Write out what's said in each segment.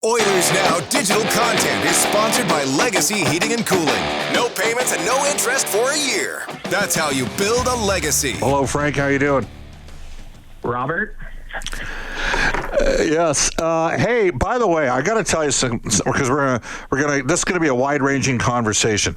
Oilers Now digital content is sponsored by Legacy Heating and Cooling. No payments and no interest for a year. That's how you build a legacy. Hello, Frank. How you doing? Robert? Yes. Hey, by the way, I got to tell you something because this is going to be a wide-ranging conversation.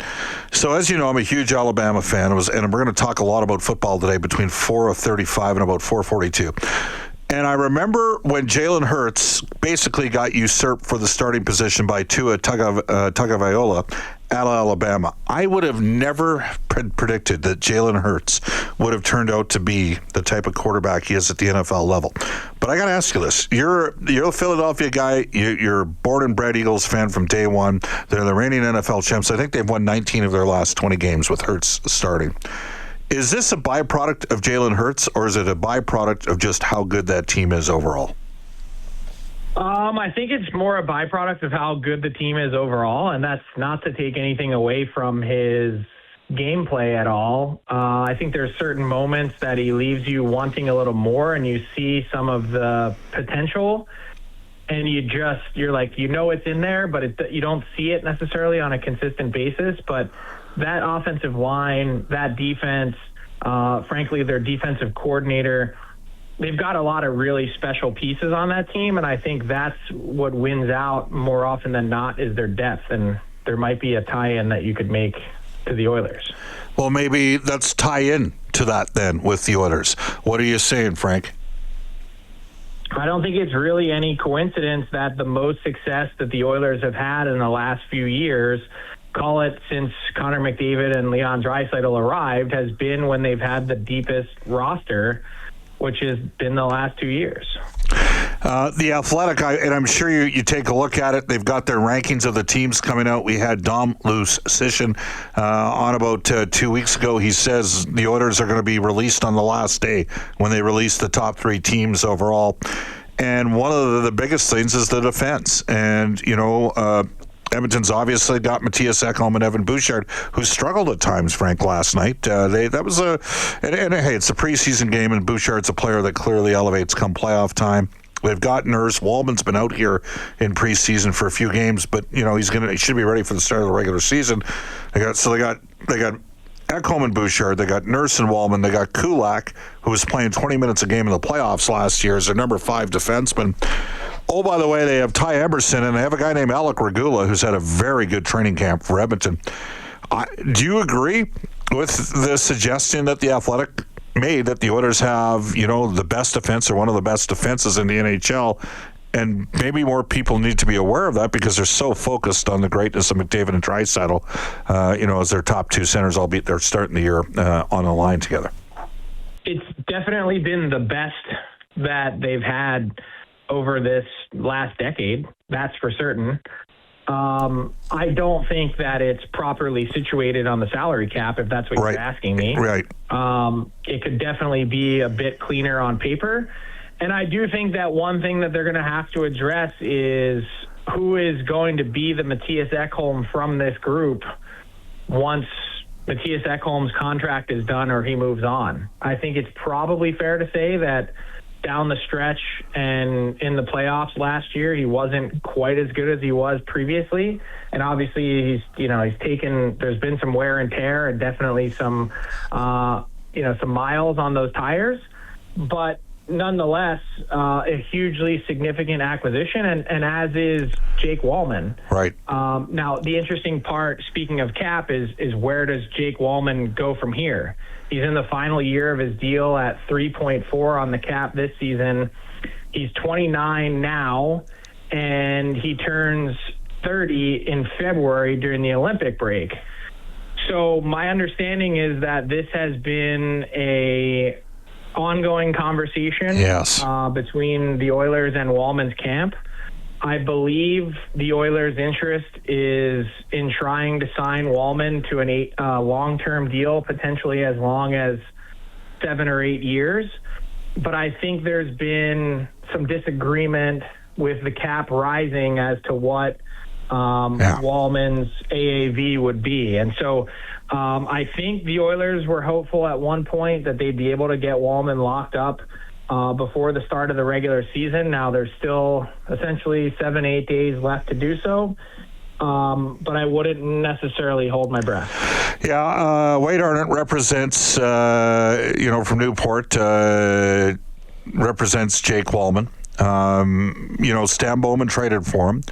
So, as you know, I'm a huge Alabama fan, and we're going to talk a lot about football today between 4:35 and about 4:42. And I remember when Jalen Hurts basically got usurped for the starting position by Tua Tagovailoa at Alabama. I would have never predicted that Jalen Hurts would have turned out to be the type of quarterback he is at the NFL level. But I got to ask you this. You're a Philadelphia guy. You're born and bred Eagles fan from day one. They're the reigning NFL champs. I think they've won 19 of their last 20 games with Hurts starting. Is this a byproduct of Jalen Hurts, or is it a byproduct of just how good that team is overall? I think it's more a byproduct of how good the team is overall, and that's not to take anything away from his gameplay at all. I think there's certain moments that he leaves you wanting a little more, and you see some of the potential, and you're like, it's in there, but you don't see it necessarily on a consistent basis. But that offensive line, that defense, frankly, their defensive coordinator, they've got a lot of really special pieces on that team, and I think that's what wins out more often than not is their depth, and there might be a tie-in that you could make to the Oilers. Well, maybe let's tie in to that then with the Oilers. What are you saying, Frank? I don't think it's really any coincidence that the most success that the Oilers have had in the last few years, call it since Connor McDavid and Leon Draisaitl arrived, has been when they've had the deepest roster, which has been the last 2 years. The Athletic, and I'm sure you take a look at it, they've got their rankings of the teams coming out. We had Dom Lucian on about 2 weeks ago. He says the Oilers are going to be released on the last day when they release the top three teams overall. And one of the biggest things is the defense. And, Edmonton's obviously got Matthias Ekholm and Evan Bouchard, who struggled at times, Frank, last night. Hey, it's a preseason game, and Bouchard's a player that clearly elevates come playoff time. They've got Nurse. Walman's been out here in preseason for a few games, but he should be ready for the start of the regular season. They got Ekholm and Bouchard. They got Nurse and Walman. They got Kulak, who was playing 20 minutes a game in the playoffs last year as their number 5 defenseman. Oh, by the way, they have Ty Emerson, and they have a guy named Alec Regula, who's had a very good training camp for Edmonton. Do you agree with the suggestion that the Athletic made that the Oilers have, the best defense or one of the best defenses in the NHL? And maybe more people need to be aware of that because they're so focused on the greatness of McDavid and Draisaitl, as their top two centers, albeit they're starting the year on a line together. It's definitely been the best that they've had over this last decade, that's for certain. I don't think that it's properly situated on the salary cap, if that's what you're asking me. Right. It could definitely be a bit cleaner on paper. And I do think that one thing that they're going to have to address is who is going to be the Matthias Ekholm from this group once Matthias Ekholm's contract is done or he moves on. I think it's probably fair to say that down the stretch and in the playoffs last year, he wasn't quite as good as he was previously. And obviously there's been some wear and tear and definitely some miles on those tires, but nonetheless, a hugely significant acquisition, and as is Jake Walman. Right. Now, the interesting part, speaking of cap, is where does Jake Walman go from here? He's in the final year of his deal at 3.4 on the cap this season. He's 29 now, and he turns 30 in February during the Olympic break. So my understanding is that this has been a ongoing conversation between the Oilers and Walman's camp. I believe the Oilers' interest is in trying to sign Walman to a long-term deal, potentially as long as 7 or 8 years. But I think there's been some disagreement with the cap rising as to what Walman's AAV would be. And so I think the Oilers were hopeful at one point that they'd be able to get Walman locked up before the start of the regular season. Now there's still essentially 7-8 days left to do so. But I wouldn't necessarily hold my breath. Yeah, Wade Arnott represents, from Newport, represents Jake Walman. Stan Bowman traded for him.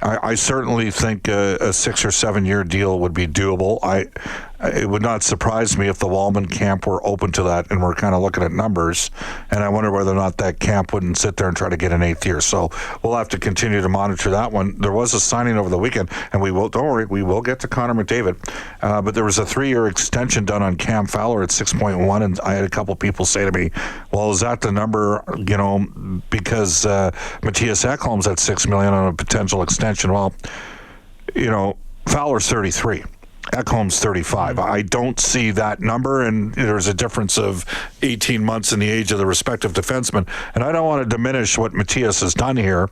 I certainly think a 6 or 7 year deal would be doable. It would not surprise me if the Walman camp were open to that, and we're kind of looking at numbers, and I wonder whether or not that camp wouldn't sit there and try to get an 8th year. So we'll have to continue to monitor that one. There was a signing over the weekend, and we will get to Connor McDavid, but there was a 3-year extension done on Cam Fowler at 6.1, and I had a couple people say to me, well, is that the number, because Matthias Ekholm's at $6 million on a potential extension? Well, Fowler's 33. Ekholm's 35. I don't see that number, and there's a difference of 18 months in the age of the respective defensemen. And I don't want to diminish what Matthias has done here.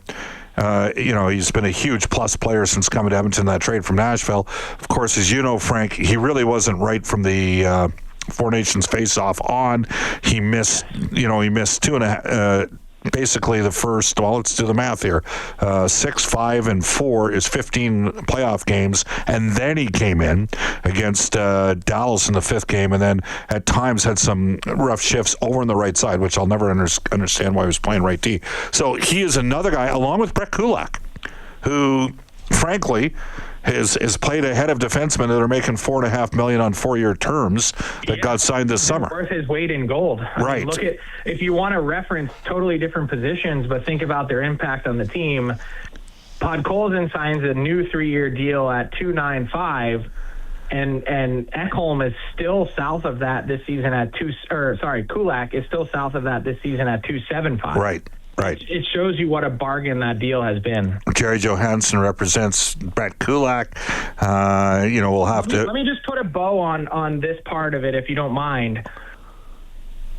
He's been a huge plus player since coming to Edmonton, that trade from Nashville. Of course, as you know, Frank, he really wasn't right from the Four Nations face-off on. He missed 2.5... basically the first, let's do the math here, 6, 5, and 4 is 15 playoff games, and then he came in against Dallas in the 5th game, and then at times had some rough shifts over on the right side, which I'll never understand why he was playing right D. So he is another guy, along with Brett Kulak, who, frankly, has played ahead of defensemen that are making $4.5 million on 4-year terms that got signed this summer. Worth his weight in gold. Right. Look at, if you want to reference totally different positions, but think about their impact on the team. Podkolzin signs a new 3-year deal at $295, and Ekholm is still south of that this season at Kulak is still south of that this season at $275. Right. Right. It shows you what a bargain that deal has been. Jerry Johansson represents Brett Kulak. We'll have to... Let me just put a bow on this part of it, if you don't mind.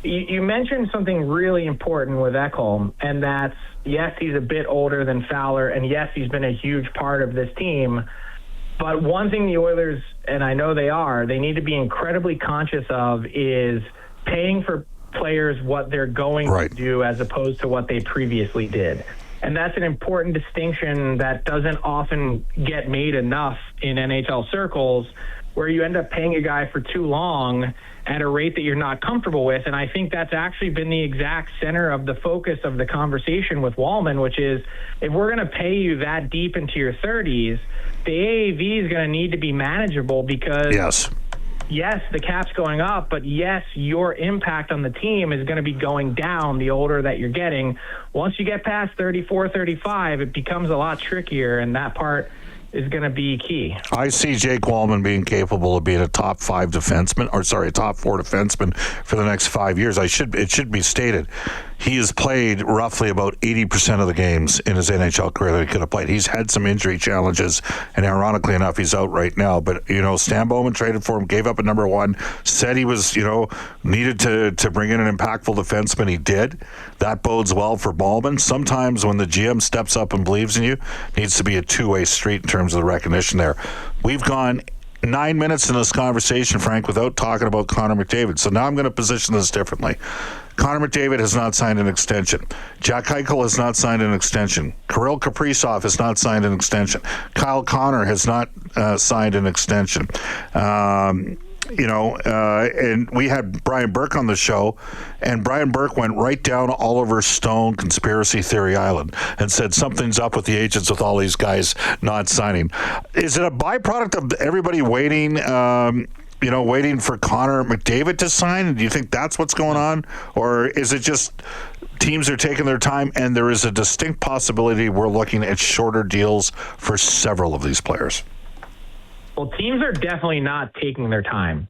You mentioned something really important with Ekholm, and that's, yes, he's a bit older than Fowler, and yes, he's been a huge part of this team. But one thing the Oilers, and I know they need to be incredibly conscious of is paying for players what they're going to do as opposed to what they previously did. And that's an important distinction that doesn't often get made enough in NHL circles, where you end up paying a guy for too long at a rate that you're not comfortable with. And I think that's actually been the exact center of the focus of the conversation with Walman, which is, if we're going to pay you that deep into your 30s, the AAV is going to need to be manageable, because yes, the cap's going up, but yes, your impact on the team is going to be going down the older that you're getting. Once you get past 34, 35, it becomes a lot trickier, and that part is going to be key. I see Jake Walman being capable of being a top 4 defenseman for the next 5 years. It should be stated, he has played roughly about 80% of the games in his NHL career that he could have played. He's had some injury challenges, and ironically enough, he's out right now. But, Stan Bowman traded for him, gave up a number 1, said he was, needed to bring in an impactful defenseman. He did. That bodes well for Walman. Sometimes when the GM steps up and believes in you, it needs to be a two-way street in terms of the recognition there. We've gone 9 minutes in this conversation, Frank, without talking about Connor McDavid. So now I'm going to position this differently. Connor McDavid has not signed an extension. Jack Eichel has not signed an extension. Kirill Kaprizov has not signed an extension. Kyle Connor has not signed an extension. And we had Brian Burke on the show, and Brian Burke went right down Oliver Stone conspiracy theory island and said something's up with the agents with all these guys not signing. Is it a byproduct of everybody waiting for Connor McDavid to sign? Do you think that's what's going on? Or is it just teams are taking their time, and there is a distinct possibility we're looking at shorter deals for several of these players? Well, teams are definitely not taking their time.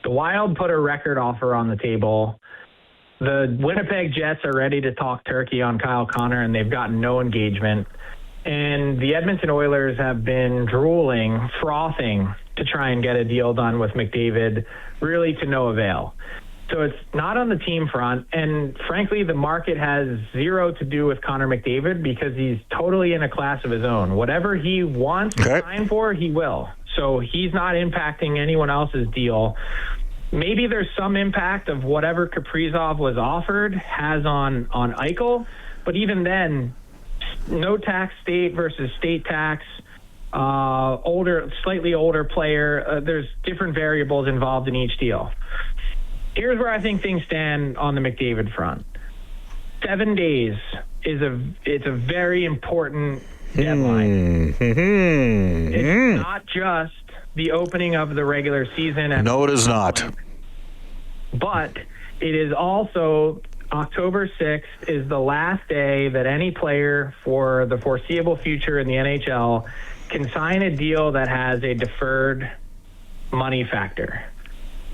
The Wild put a record offer on the table. The Winnipeg Jets are ready to talk turkey on Kyle Connor, and they've gotten no engagement. And the Edmonton Oilers have been drooling, frothing to try and get a deal done with McDavid, really to no avail. So it's not on the team front. And frankly, the market has zero to do with Connor McDavid, because he's totally in a class of his own. Whatever he wants to sign for, he will. So he's not impacting anyone else's deal. maybe there's some impact of whatever Kaprizov was offered has on Eichel, but even then, no tax state versus state tax, slightly older player, there's different variables involved in each deal. Here's where I think things stand on the McDavid front. 7 days it's a very important deadline. It's not just the opening of the regular season. No, it is not. But it is also October 6th is the last day that any player for the foreseeable future in the NHL can sign a deal that has a deferred money factor.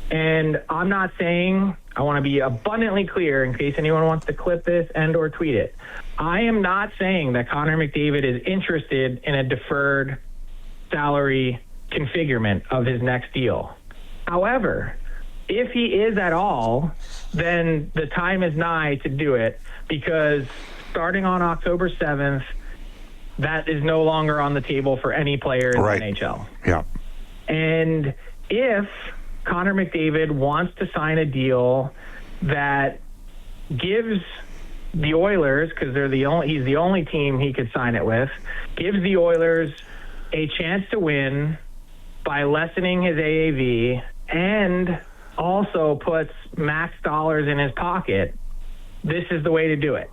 And I'm not saying, I want to be abundantly clear in case anyone wants to clip this and or tweet it. I am not saying that Connor McDavid is interested in a deferred salary configurement of his next deal. However, if he is at all, then the time is nigh to do it, because starting on October 7th, that is no longer on the table for any player in the NHL. Yeah. And if Connor McDavid wants to sign a deal that gives the Oilers, because he's the only team he could sign it with, gives the Oilers a chance to win by lessening his AAV and also puts max dollars in his pocket, this is the way to do it.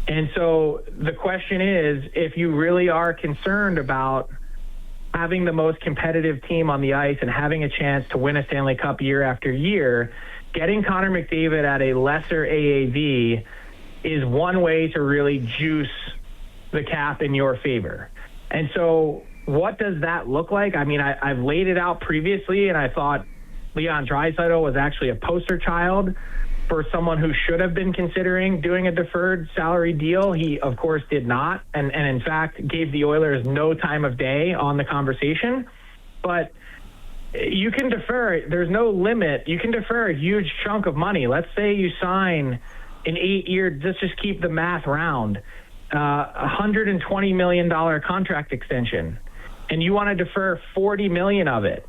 And so the question is, if you really are concerned about having the most competitive team on the ice and having a chance to win a Stanley Cup year after year, getting Connor McDavid at a lesser AAV is one way to really juice the cap in your favor. And so what does that look like? I mean, I've laid it out previously, and I thought Leon Draisaitl was actually a poster child for someone who should have been considering doing a deferred salary deal. He, of course, did not, and in fact gave the Oilers no time of day on the conversation. But you can defer. There's no limit. You can defer a huge chunk of money. Let's say you sign an 8-year, let's just keep the math round, $120 million contract extension, and you want to defer $40 million of it,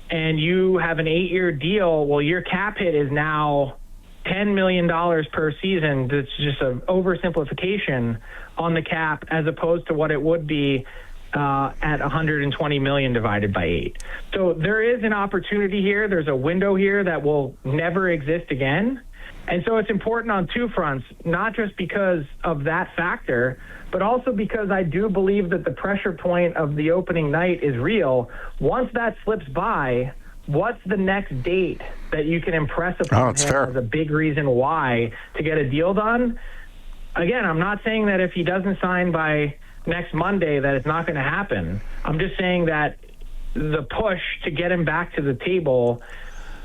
and you have an 8-year deal. Well, your cap hit is now $10 million per season. That's just an oversimplification on the cap, as opposed to what it would be at $120 million divided by 8. So there is an opportunity here. There's a window here that will never exist again. And so it's important on two fronts, not just because of that factor, but also because I do believe that the pressure point of the opening night is real. Once that slips by, what's the next date that you can impress upon him as a big reason why to get a deal done? Again, I'm not saying that if he doesn't sign by next Monday that it's not going to happen. I'm just saying that the push to get him back to the table,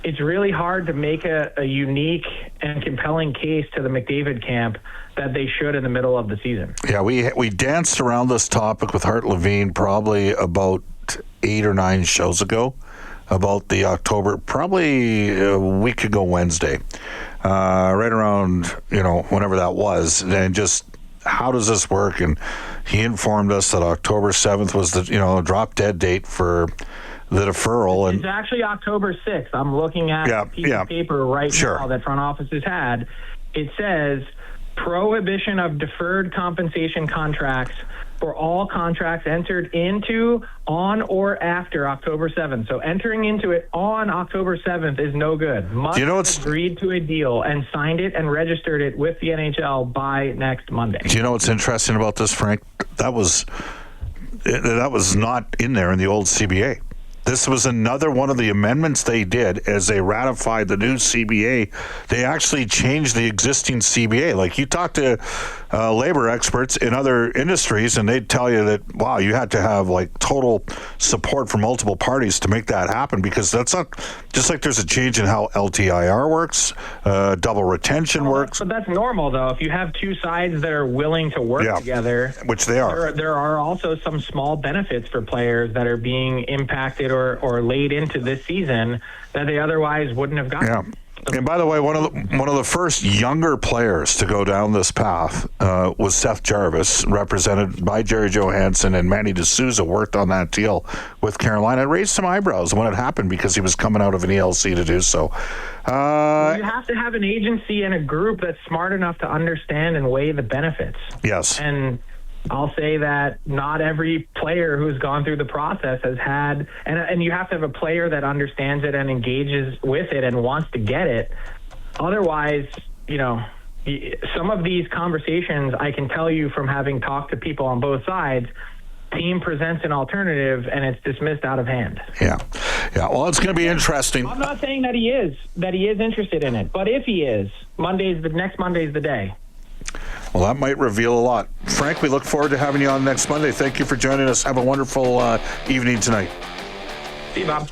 it's really hard to make a unique and compelling case to the McDavid camp that they should in the middle of the season. Yeah, we danced around this topic with Hart Levine probably about 8 or 9 shows ago about the October, probably a week ago Wednesday, right around, whenever that was, and just how does this work? And he informed us that October 7th was the drop dead date for the deferral. It's actually October 6th. I'm looking at a piece of paper right now that front office has had. It says prohibition of deferred compensation contracts for all contracts entered into on or after October 7th. So entering into it on October 7th is no good. Must have agreed to a deal and signed it and registered it with the NHL by next Monday. Do you know what's interesting about this, Frank? That was not in there in the old CBA. This was another one of the amendments they did as they ratified the new CBA. They actually changed the existing CBA. Like, you talk to labor experts in other industries, and they'd tell you that, wow, you had to have total support from multiple parties to make that happen, because that's not just like there's a change in how LTIR works, double retention works. But that's normal, though. If you have two sides that are willing to work together, which they are, there are also some small benefits for players that are being impacted or laid into this season that they otherwise wouldn't have gotten. Yeah. And by the way, one of the first younger players to go down this path was Seth Jarvis, represented by Jerry Johansson, and Manny D'Souza worked on that deal with Carolina. It raised some eyebrows when it happened because he was coming out of an ELC to do so. You have to have an agency and a group that's smart enough to understand and weigh the benefits. Yes. And I'll say that not every player who's gone through the process has had, and you have to have a player that understands it and engages with it and wants to get it. Otherwise, some of these conversations, I can tell you from having talked to people on both sides, team presents an alternative and it's dismissed out of hand. Yeah. Well, it's going to be interesting. I'm not saying that he is interested in it, but if he is, next Monday's the day. Well, that might reveal a lot. Frank, we look forward to having you on next Monday. Thank you for joining us. Have a wonderful evening tonight. See you, Bob.